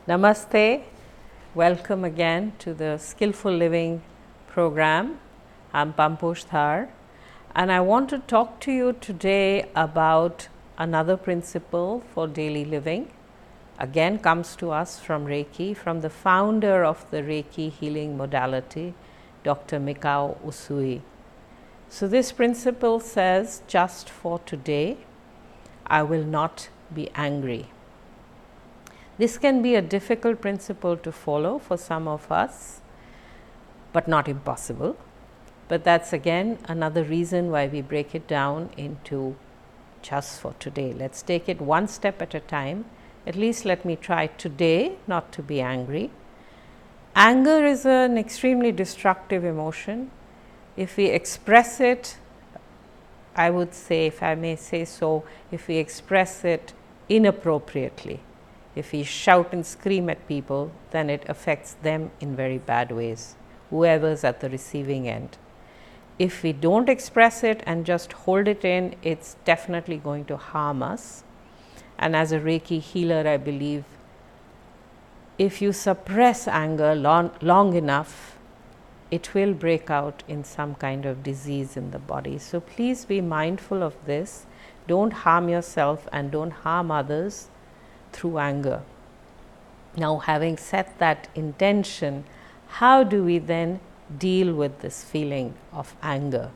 Namaste. Welcome again to the Skillful Living program. I'm Pamposh Dhar, and I want to talk to you today about another principle for daily living. Again, comes to us from Reiki, from the founder of the Reiki healing modality, Dr. Mikao Usui. So this principle says, just for today, I will not be angry. This can be a difficult principle to follow for some of us, but not impossible. But that's again another reason why we break it down into just for today. Let's take it one step at a time. At least let me try today not to be angry. Anger is an extremely destructive emotion. If we express it, I would say, if I may say so, if we express it inappropriately, if we shout and scream at people, then it affects them in very bad ways, whoever's at the receiving end. If we don't express it and just hold it in, it's definitely going to harm us. And as a Reiki healer, I believe if you suppress anger long enough, it will break out in some kind of disease in the body. So please be mindful of this. Don't harm yourself and don't harm others through anger. Now, having set that intention, how do we then deal with this feeling of anger?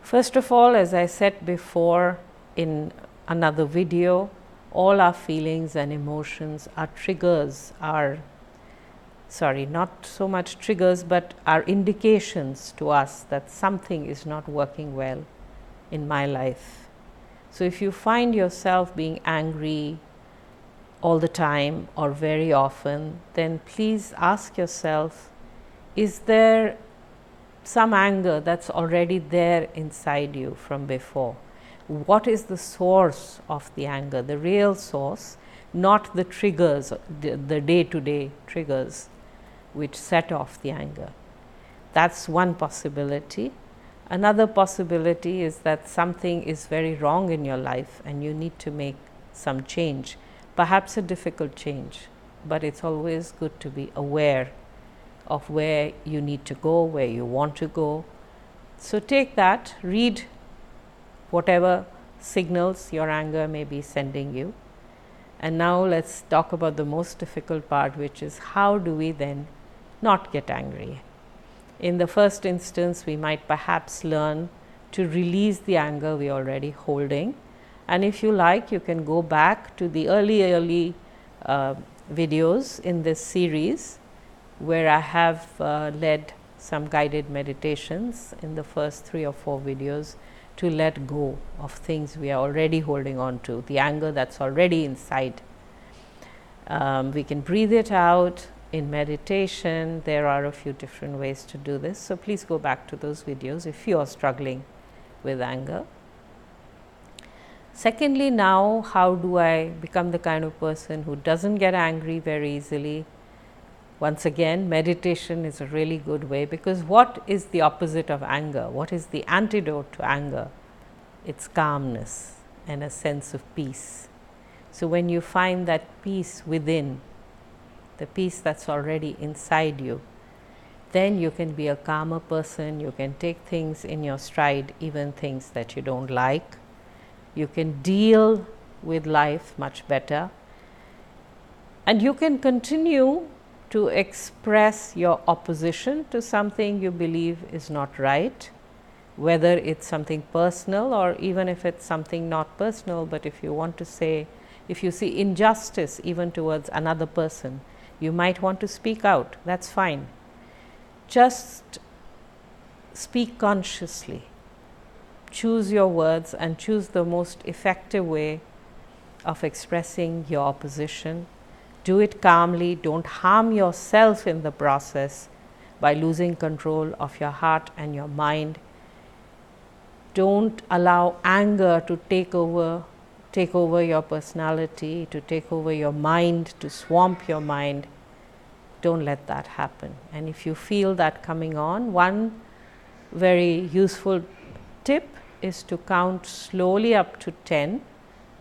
First of all, as I said before in another video, all our feelings and emotions are triggers, not so much triggers, but are indications to us that something is not working well in my life. So if you find yourself being angry all the time or very often, then please ask yourself, is there some anger that's already there inside you from before? What is the source of the anger, the real source, not the triggers, the day-to-day triggers which set off the anger? That's one possibility. Another possibility is that something is very wrong in your life and you need to make some change, perhaps a difficult change, but it's always good to be aware of where you need to go, where you want to go. So take that, read whatever signals your anger may be sending you. And now let's talk about the most difficult part, which is how do we then not get angry? In the first instance, we might perhaps learn to release the anger we're already holding. And if you like, you can go back to the early videos in this series where I have led some guided meditations in the first 3 or 4 videos to let go of things we are already holding on to, the anger that's already inside. We can breathe it out in meditation. There are a few different ways to do this. So please go back to those videos if you are struggling with anger. Secondly, now, how do I become the kind of person who doesn't get angry very easily? Once again, meditation is a really good way, because what is the opposite of anger? What is the antidote to anger? It's calmness and a sense of peace. So when you find that peace within, the peace that's already inside you, then you can be a calmer person. You can take things in your stride, even things that you don't like. You can deal with life much better, and you can continue to express your opposition to something you believe is not right, whether it's something personal or even if it's something not personal. But if you want to say, if you see injustice even towards another person, you might want to speak out. That's fine. Just speak consciously. Choose your words and choose the most effective way of expressing your opposition. Do it calmly. Don't harm yourself in the process by losing control of your heart and your mind. Don't allow anger to take over your personality, to take over your mind, to swamp your mind. Don't let that happen. And if you feel that coming on, one very useful tip is to count slowly up to 10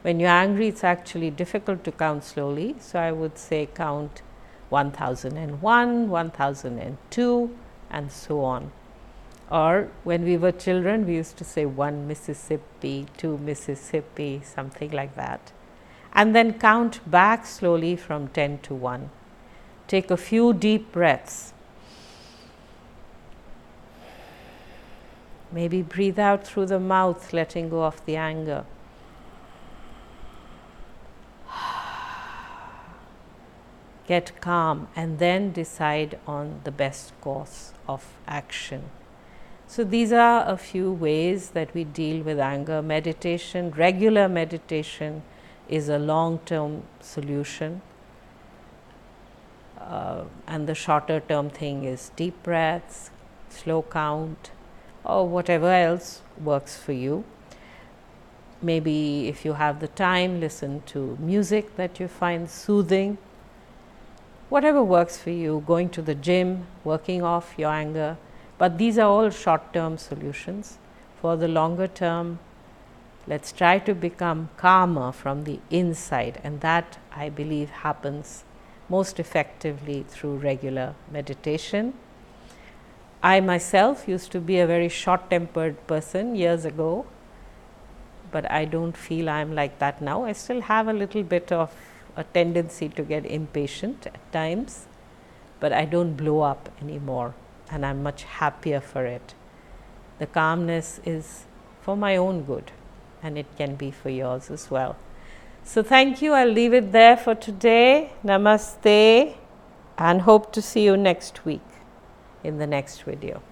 When you're angry, it's actually difficult to count slowly. So I would say count 1001, 1002, and so on. Or when we were children, we used to say 1 Mississippi, 2 Mississippi, something like that. And then count back slowly from 10 to 1. Take a few deep breaths. Maybe breathe out through the mouth, letting go of the anger. Get calm and then decide on the best course of action. So these are a few ways that we deal with anger. Meditation, regular meditation, is a long-term solution. And the shorter term thing is deep breaths, slow count, or whatever else works for you. Maybe if you have the time, listen to music that you find soothing. Whatever works for you, going to the gym, working off your anger. But these are all short-term solutions. For the longer term, let's try to become calmer from the inside, and that, I believe, happens most effectively through regular meditation. I myself used to be a very short-tempered person years ago, but I don't feel I'm like that now. I still have a little bit of a tendency to get impatient at times, but I don't blow up anymore, and I'm much happier for it. The calmness is for my own good, and it can be for yours as well. So thank you. I'll leave it there for today. Namaste, and hope to see you next week in the next video.